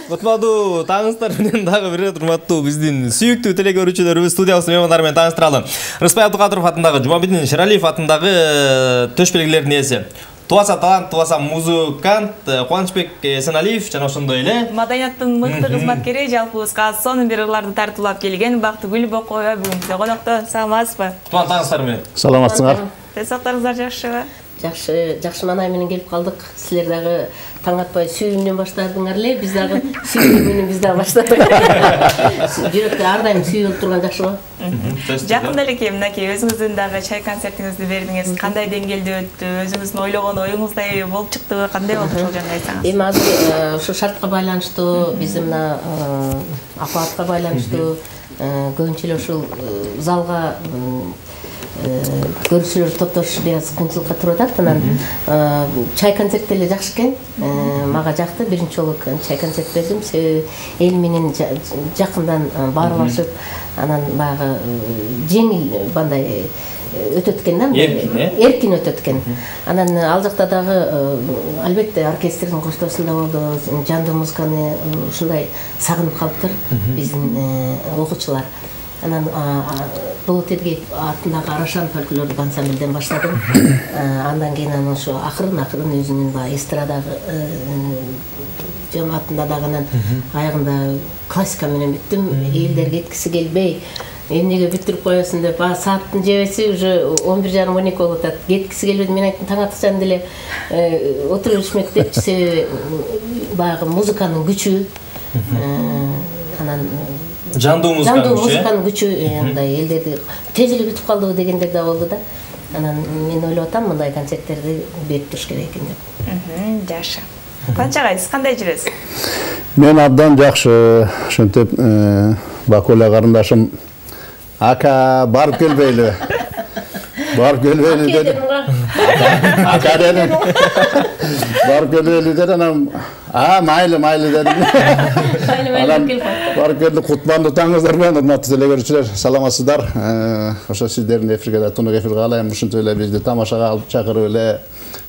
Кутмадуу таңыздар менен дагы бир урматтуу биздин сүйүктүү теле көрүүчүлөрүбүз студиябыз меймандары менен тааныштыралы. Рыспай Абдыкадыров атындагы, Жумабедин Шералиев атындагы төш белгилердин ээси. Туаса талант, туаса музыкант Кубанычбек Эсеналиев жана ошондой эле маданияттын мыкты кызматкери, жалпыбызга сонун бир ырларды тартуулап келген Бактыгүл Бокоева бүгүн бизде конокто. Саламатсызбы? Кутман таңыздар менен. Саламатсыңар. Сактарыңыздар жакшыбы? Жакшы манай менен келип калдык. Силер дагы таң атпай сүйүүнөн баштадыңар эле, биз дагы сүйүү менен биз дагы баштадык. Жүрөктө ар дайым сүйүү болуп турган жакшы го. Жакында элеке мынакей өзүңүздүн дагы чай концертиңизди бердиңиз. Кандай деңгээлде өттү? Өзүңүздүн ойлогон оюңуздай болуп чыктыбы? Кандай болду ошол жөнүндө айтсаңыз? Эми азыр ушу шартка байланыштуу, биздин мына аппаратка байланыштуу көбүнчө эле ушул залга көрүүчүлөр топтошуш бир аз кыйынчылыкка туруп атат. Анан чай концерт эле жакшы экен. Мага жакты. Биринчи жолу чай концерт бердим. Себеби эл менен жакындан баарлашып, анан баягы жеңил бандай өтөт экен да. Эркин өтөт экен. Анан ал жакта дагы албетте оркестрдин коштоосунда болду. Жандуу музыканы ушундай сагынып калыптыр биздин окуучулар. Анан Болот Эргеев атындагы Арашан фольклордук ансамбльден баштадым. Андан кийин анан ошо акырын өзүнүн баягы эстрадагы жамаатында дагы анан аягында классика менен бүттүм. Элдер кеткиси келбей, эмнеге бүттүрүп коесуң деп, сааттын жебеси уже 11:30-12 болуп атат. Кеткиси келбеди. Мен айттым, таң атышан деле отура беришмек депчи, себеби баягы музыканын күчү, анан жандуу музыканын күчү мындай элдерди тез эле бүтүп калдыбы дегендер да болду да. Анан мен ойлоп атам, мындай концерттерди берип туруш керек экен деп. Жакшы. Канчагай, сиз кандай жүрөсүз? Мен абдан жакшы. Ошентип Бакула карындашым ака барып келбейлиби? Барып келбейли деди. Ака деди. Барып келбейли деди. Анан майлы деди. Барып келди. Кутманды таңыңыздар менен, урматтуу теле көрүүчүлөр, саламатсыздар. Ошо сиздердин эфирге тунук эфирге алайын, ушинтип эле бизди тамашага алып чакырып эле,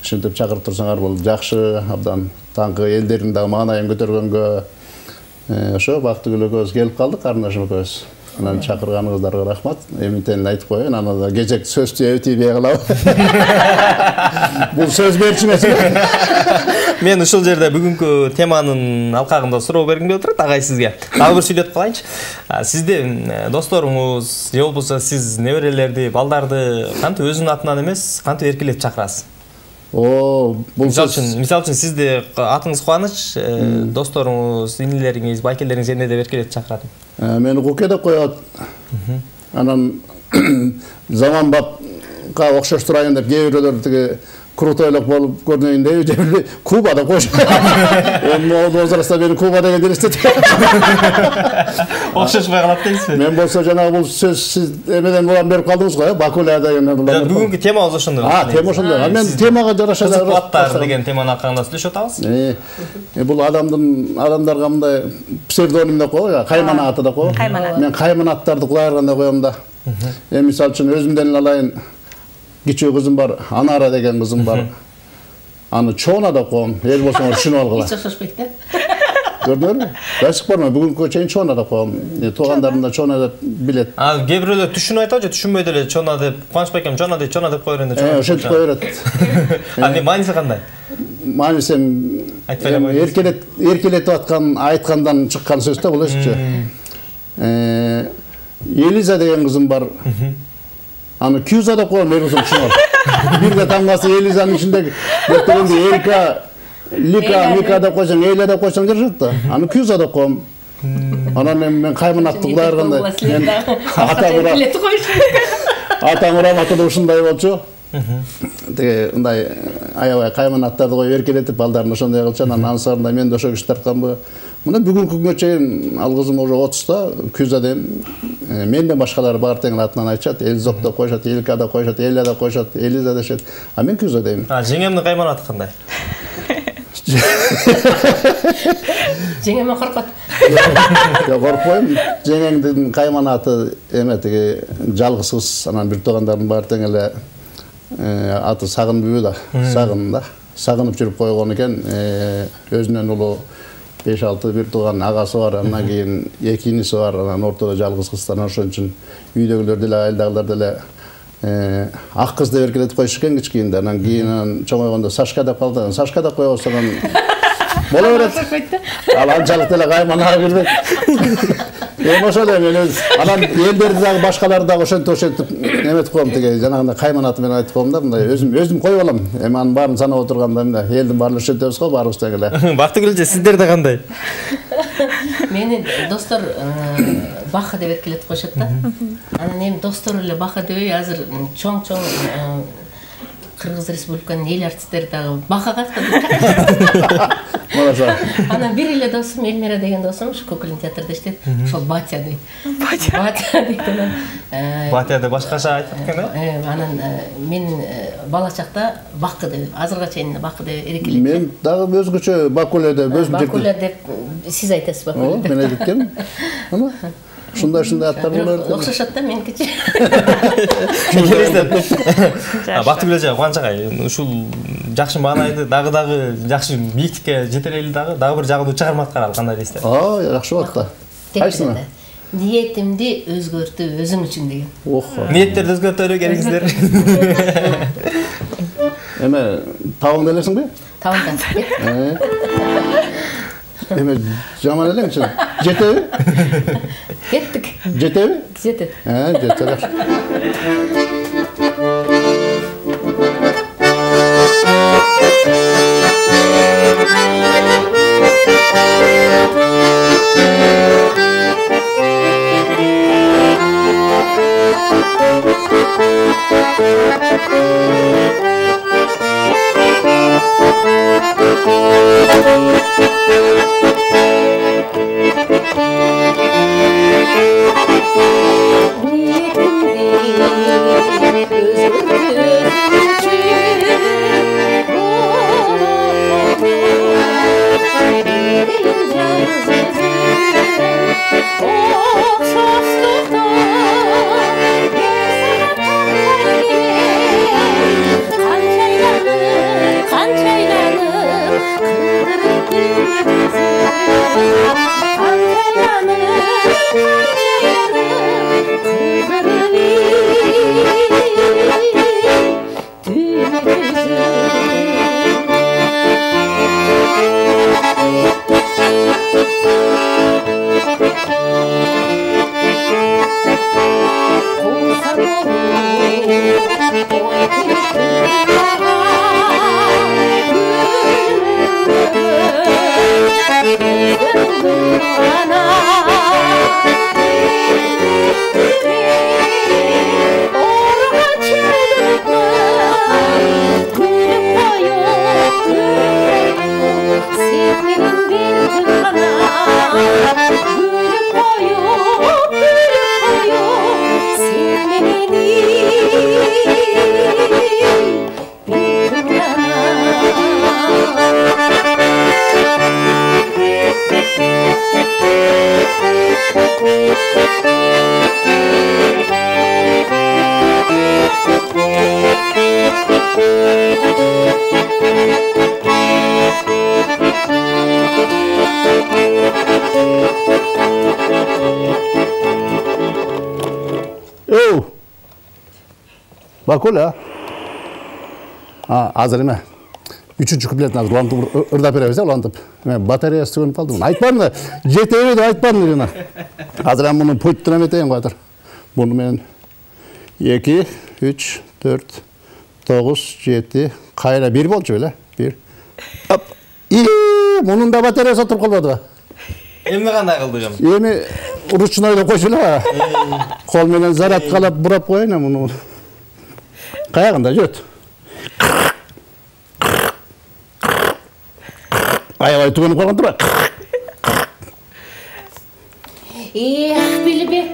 ушинтип чакырып турсаңар бул жакшы, абдан таңкы элдердин дагы маанайын көтөргөнгө ошо Бактыгүл экөөбүз келип калдык, карындашым экөөбүз. Анан чакырганыңыздарга рахмат. Эмитен айтып коеюн, аны да кезек сөз өтүбей калабы. Бул сөз берчү эмес. Мен ушул жерде бүгүнкү теманын алкагында суроо бергим келип турат агай сизге. Дагы бир сүйлөтүп калайынчы. Сизде досторуңуз же болбосо сиз неберелерди, балдарды кантип өзүнүн атынан эмес, кантип эркелетип чакырасыз? Бул Мисалы үчүн сизде атыңыз Кубаныч, досторуңуз, инилериңиз, байкелериңиз эмне деп эркелетип чакырат? Мени Куке деп коет. Анан заманбапка окшош турайын деп кээ бирөөлөр тиги крутойлук болуп көрүнөйүн деп же Куба деп коюш. Эми возрастта мени Куба деген элестет. Окшошпой калат дейсизби? Мен болсо жанагы бул сөз сиз эмеден улам берип калдыңыз го, Бакуля деген. Бүгүнкү темабыз ошондой. Тема ошондой. Мен темага жараша Кызыктар деген теманын акырында сүйлөшүп атабыз. Бул адамдарга мындай псевдоним деп коебу, Кайман аты деп коебу. Мен Кайман аттарды кулайырганда коем да. Мисалы үчүн өзүмдөн алайын. Кичүү кызым бар, Анара деген кызым бар. Аны Чона деп коем. Эл болсоңор түшүнүп алгыла. Hiç hoşlaşmaydı da. Көрдүңөрбү? Башык барма, бүгүнкү чейин Чона деп коем. Туугандарым да Чона деп билет. Кээ бирөөлөр түшүнүп айтат же түшүнбөй деле Чона деп, Кубаныч байкем Чона деп кое беренде. Ошентип кое берет. Аны мааниси кандай? Мааниси эркелетип аткан, айткандан чыккан сөз да бул өзүчө. Элиза деген кызым бар. Аны Кюза деп коем, өзүм түшүнөм. Бирге тамгасы Элизанын ичиндеги дегенде Элка, Лика, Мика деп койсоң, Эля деп койсоң жарышат да. Аны Кюза деп коем. Анан мен Кайман атты кулайырганда мен атам раматыда ушундай болчу. Теге мындай аябай Кайман аттарды коюп эркелетип балдарын ошондой кылчу. Анан ансарында мен да ошо киши тартканбы. Мына бүгүнкү күнгө чейин ал кызым уже 30-та, Кюза дейм. Менден башкалар бар теңин атынан айтышат. Элзок деп коюшат, Элка деп коюшат, Эля деп коюшат, Элиза дешет. А мен Кюза дейм. Жеңемдин Кайман аты кандай? Жеңеме коркот. Коркпойм. Жеңеңдин Кайман аты эме тиги жалгыз кыз, анан бир туугандардын бар тең эле аты Сагынбүбү да, Сагын да. Сагынып жүрүп койгон экен, өзүнөн улуу 5-6 бир тууган агасы бар, андан кийин 2 иниси бар, анан ортодо жалгыз кыздан ошон үчүн үйдөгүлөр деле, айылдагылар деле ак кыз деп эркелетип коюш экен кичкийинде. Анан кийин чоңойгондо Сашка деп калды. Сашка деп кое болсо боло берет. Ал анчалык деле кайманага кирбейт. Эми ошол эле мен анан элдерди дагы башкаларды дагы ошентип эметип коем, тиги жанагындай Кайман аты менен айтып коем да, мындай өзүм коюп алам. Эми анын баарын санап отурганда мындай элдин баарын ошентебиз го, баарыбыз тең эле. Бактыгүл, сиздерде кандай? Мени достор Баха деп эркелетип коюшат да. Анан эми достор эле Баха дебей, азыр чоң-чоң Кыргыз Республиканын эл артисттери дагы Бахага аттады. Анан бир эле досум, Элмира деген досум, ушу Көкөлүн театрда иштейт. Ошол Батя дейт. Батя дейт. Батя деп башкача айтып кеткен да? Анан мен бала чакта Бакы деп, азырга чейин Бакы деп эркелетем. Мен дагы өзгөчө Бакуля деп өзүм жептим. Бакуля деп сиз айтасыз Бакуля деп. Мен айткем. Ана ушундай аттар болор. Окшошот да меникичи. Бактыгүл эже, Кубаныч агай, ушул жакшы маанайды дагы жакшы бийиктикке жете элели дагы бир жагымдуу чыгарма аткаралы, кандай дейсиздер? Жакшы болот да. Кайсына? Ниетимди өзгөртүү өзүң үчүн деген. Ниеттерди өзгөртөлү керексиздер. Эме табыңды элесиңби? Табыңдан. Эме жаман элеңчи. Жетеби? Кеттик. Жетеби? Жетет. Жетет. Bakol ya. Azır eme. Üçüncü kupletini azır. Ulantıp ırda perevese ulantıp. Bataryası tügönüp kaldım. Aytpadın da. Jeteybe de aytpadın dedi. Azır ben bunu puytturam eteyim kadar. Bunu men 2, 3, 4, 9, 7, kayra 1 bolçu öyle. 1. Hop. Bunun da bataryası oturup kalmadı. Emmi qanday qildi hocam? Emi rучнойда qo'shilib, qo'l bilan zaratqalab burab qo'yayna buni. Qayerda jot? Ay tugunib qolgan turib. Bilbek.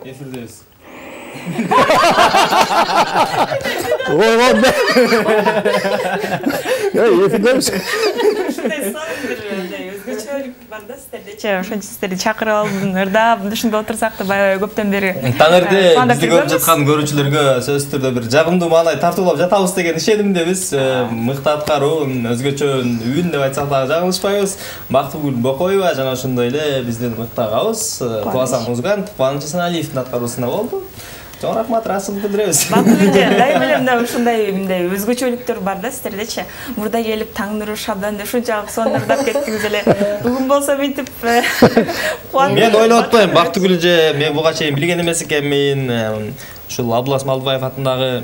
Efirdeyiz. Oy be. Efirdeyiz. Ушундай сон бир өзгөчөлүк бар да сиздерде. Ошончо сиздерди чакырып алдым. Ырдап ушунда отурсак да баягы көптөн бери. Таңырды бизди көрүп жаткан көрүүчүлөргө сөзсүз түрдө бир жагымдуу маанай тартуулап жатабыз деген ишенимдебиз. Мыкты аткаруу, өзгөчө үн деп айтсак дагы жаңылышпайбыз. Бактыгүл Бокоева жана ошондой эле биздин мыкты агабыз Кубасан музыкант Кубаныч Асаналиевдин аткаруусунда болду. Чоң рахмат, ыраазычылык билдиребиз. Бакылынча дайым эле мындай ушундай өзгөчөлүктөр бар да сиздердечи. Мурда келип таң нуру шабдан деп ушунчалык сонун ырдап кеттиңиз эле. Бүгүн болсо мынтип Мен ойлоп атпайм, Бактыгүл эже мен буга чейин билген эмес экенмин. Ушул Абдулас Малдыбаев атындагы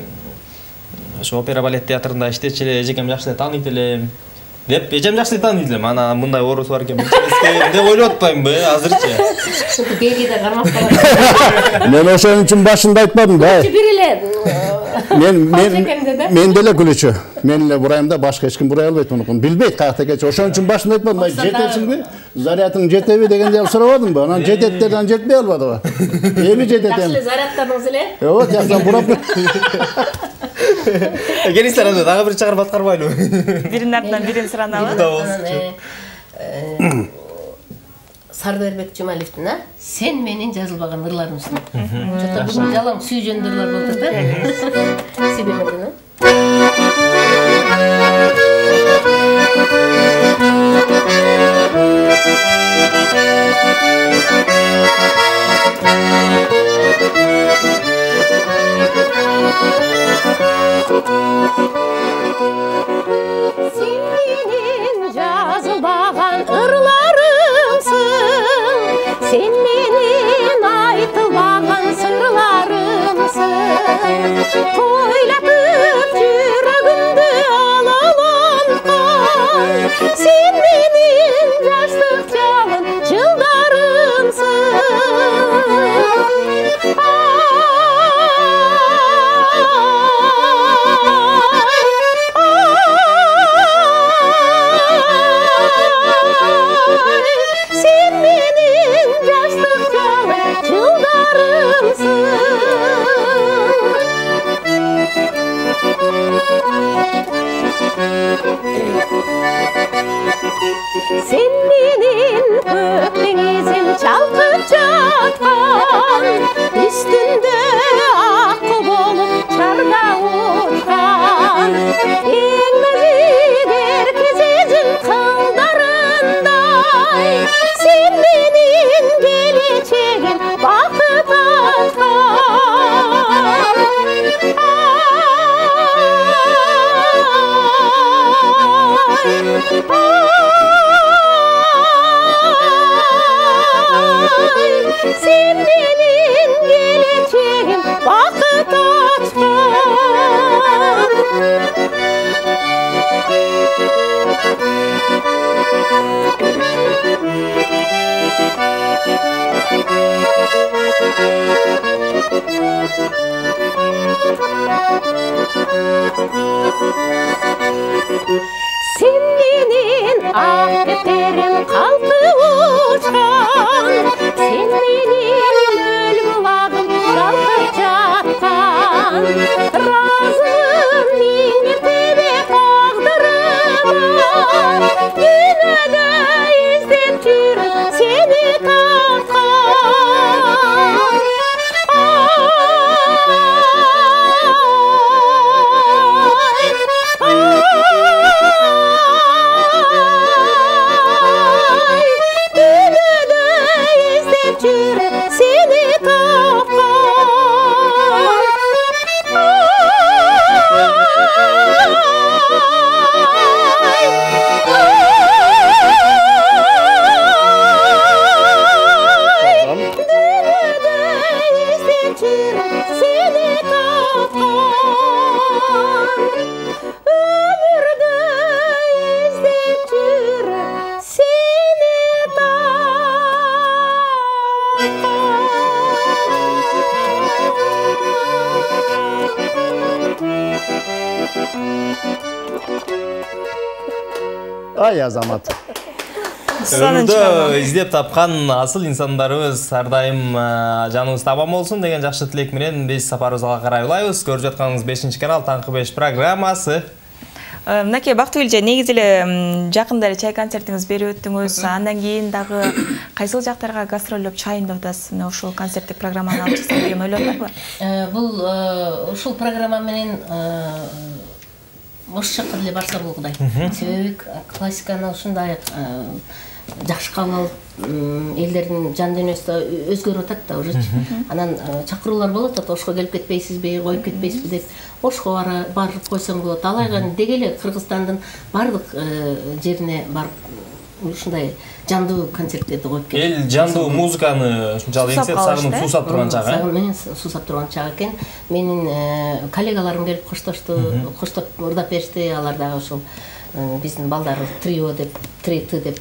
ошо опера балет театрында иштечү эле, эжекем жакшы эле тааныйт элем. Деп эжем жакшы тааныйт элем. Ана мындай оорусу бар экен деп ойлоп атпаймынбы азырчы. Белги да кармап калат. Men ошон үчүн башында айтпадым да. Бир эле. Men деле күлүчү. Мен эле бурайым да, башка эч ким бурай албайт муну. Билбейт каякта кетчү. Ошон үчүн башында айтпадым. Жетесиңби? Зарядың жетеби дегенде сурабадымбы? Анан жетет деп анан жетпей албадыбы? Эми жетет эми. Жакшы зарядтарыңыз эле. Ооба, жакшы бурап. Келиңиздер анда дагы бир чыгарып аткарбайлыбы? биринин артынан бирин суранабы? Сардырбек Жумалиевдин сен менин жазылбаган ырларымсың. Жото бүгүн жалаң сүйжөн ырлар болду да. Себебинен. Sen menin жазылбаган ырларымсың, sen menin айтылбаган сырларымсың. Тойлатып жүрөгүмдү алаланткан, sen menin жаштык жалын жылдарымсың. Sen menin көк деңизим çalkıp жаткан, üstünde аққу болып шарда ұшқан. Ең нәзік еркежігім қылдарындай, sen menin geleceğim bakıp açkan. Sen benim geleceğim bakıp açkan. Sen menin ak keterim kalkıp uçkan, sen menin göl bulağım kalkıp жатқан. Razım min mertebe tağdırıma, dünyada izlep жүріп seni tапқан. Ай азамат. Өмүрдө издеп тапкан асыл инсандарыбыз ар дайым жаныбыз табам болсун деген жакшы тилек менен биз сапарыбызга карай улайбыз. Көрүп жатканыңыз 5-канал Таңкы 5 программасы. Мынакей Бактыгүл эже, негизи эле жакында эле чай концертиңиз берип өттүңүз. Андан кийин дагы кайсыл жактарга гастролдоп чайындап атасыз? Мына ушул концерттик программаны алып чыксам деген ойлор барбы? Бул ушул программа менен ош жакка деле барса болгудай. Себеби классиканы ушундай жакшы кабыл алып, элдердин жан дүйнөсү да өзгөрүп атат да уже. Анан чакыруулар болот, ошко келип кетпейсизби, коюп кетпейсизби деп. Ошко барып койсоң болот. Алайга деги эле Кыргызстандын бардык жерине барып ушундай жандуу концерттерди коюп келет. Эл жандуу музыканы ушунчалык эңсеп сагынып суусап турган чак, Мен суусап турган чак экен. Менин коллегаларым келип коштошту, коштоп ырдап беришти. Алар дагы ошол биздин балдар трио деп, трети деп,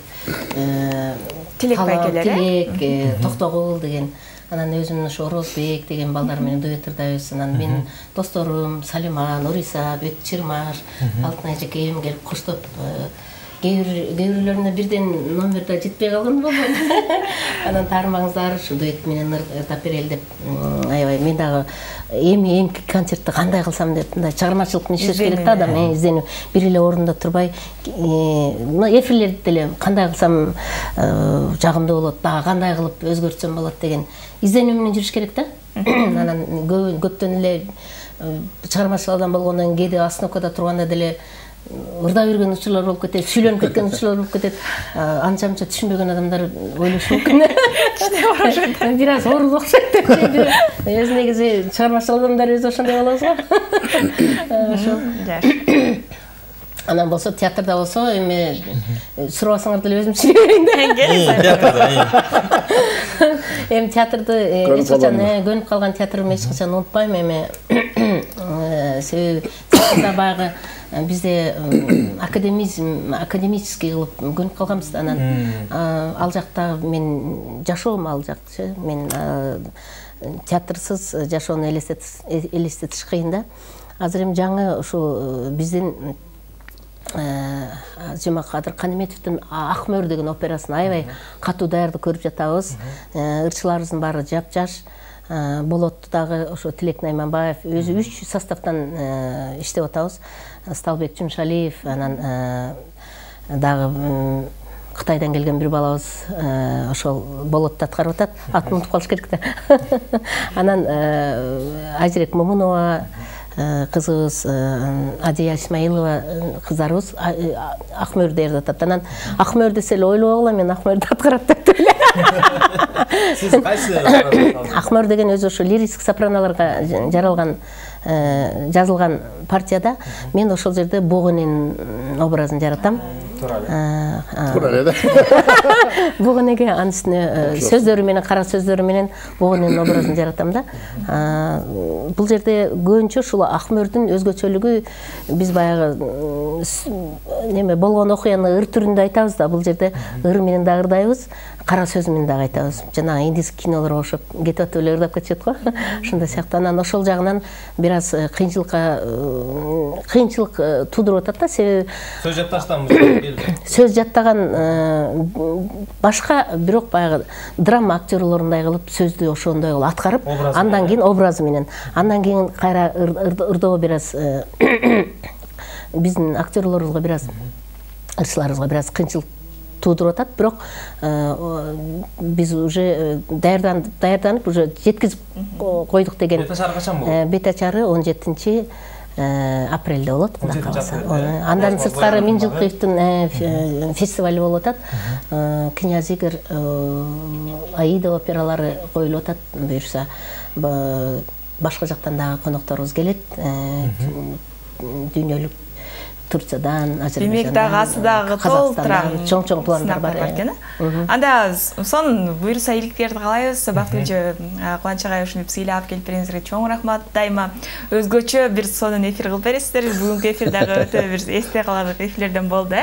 Тилек байкелер, Тилек, Токтогул деген. Анан өзүмдүн ошо Орозбек деген балдар менен дуэт ырдайбыз. Анан менин досторум Салима, Нуриса, Бет Чырмаш, Алтынай жекем келип коштоп, Кейбіреулеріне бірден номерда жетпей қалған болған. Анан таармаңыздар, ушу дуэт менен ырдап берели деп, аябай мен дагы эми концертти кандай кылсам деп, мындай чыгармачылыкты иштеш керек да адам, изденүү. Бир эле орунда турбай, эфирлерди деле кандай кылсам жагымдуу болот, дагы кандай кылып өзгөртсөм болот деген изденүү менен жүрүш керек да. Анан көптөн эле чыгармачыл адам болгондон кээде остановкада турганда деле ырдап жүргөн учурлар болуп кетет, сүйлөнүп кеткен учурлар болуп кетет. Анча-мынча түшүнбөгөн адамдар ойлошу мүмкүн. Бир аз оорук окшойт деп. Өзү негизи чыгармачыл адамдар өзү ошондой болобуз го. Ошо. Анан болсо театрда болсо эми сурабасаңар деле өзүм сүйлөй берейин да. Эми театрды эч качан көнүп калган театрымды эч качан унутпайм эми. Себеби театрда баягы бизде академический кылып көнүп калганбыз. Анан ал жакта мен жашоом ал жакчы. Мен театрсыз жашоону элестетиш кыйын да. Азыр эми жаңы ушу биздин Жумакадыр Каниметовдун Ак мөр деген операсын аябай катуу даярдык көрүп жатабыз. Ырчыларыбыздын баары жап-жаш. Болотту дагы ошо Тилек Найманбаев өзү 3 составтан иштеп атабыз. Сталбек Жумшалиев, анан дагы Кытайдан келген бир балабыз ошол болотто аткарып атат. Атын унутуп калыш керек да. Анан Ажирек Момунова кызыбыз, Адия Исмаилова кыздарыбыз Акмөрдө эрде атат. Анан Акмөр десе эле ойлобогула, мен Акмөрдө аткарат деп эле. Сиз кайсы? Акмөр деген өзү ошо лирический сопраналарга жаралган жазылган партияда мен ошол жерде Богонин образын жаратам. Туура эле. Богонеге анын үстүнө сөздөрү менен, кара сөздөрү менен Богонин образын жаратам да. Бул жерде көбүнчө ушул Акмөрдүн өзгөчөлүгү биз баягы неме болгон окуяны ыр түрүндө айтабыз да, бул жерде ыр менен да ырдайбыз, кара сөз менен да айтабыз. Жанагы индийский кинолорго окшоп кетип атып эле ырдап кетишет го. Ошондой сыяктуу. Анан ошол жагынан бир аз кыйынчылык туудуруп атат да. Себеби Сөз жатташтан сөз жаттаган башка, бирок баягы драма актерлорундай кылып сөздү ошондой кылып аткарып, андан кийин образы менен, андан кийин кайра ырдоо бир аз биздин актерлорубузга бир аз, ырчыларыбызга бир аз кыйынчылык туудуруп атат. Бирок биз уже даярданып уже жеткизип койдук деген. Бет ачары качан болот? Бет ачары 17 апрелде болот, кудай кааласа. Андан сырткары Миңжилкыевдин фестивали болуп атат. Князь Игорь, Аида опералары коюлуп атат. Буюрса башка жактан дагы конокторубуз келет. Дүйнөлүк Турциядан, Азербайжандан. Демек дагы асыдагы толтура чоң пландар бар экен. Анда сонун буйруса иликтерди каалайбыз. Бактылжы Кубаныч агай ушинтип сыйлап келип бериңизге чоң рахмат. Дайыма өзгөчө бир сонун эфир кылып бересиздер. Бүгүнкү эфир дагы өтө бир эсте каларлык эфирлерден болду.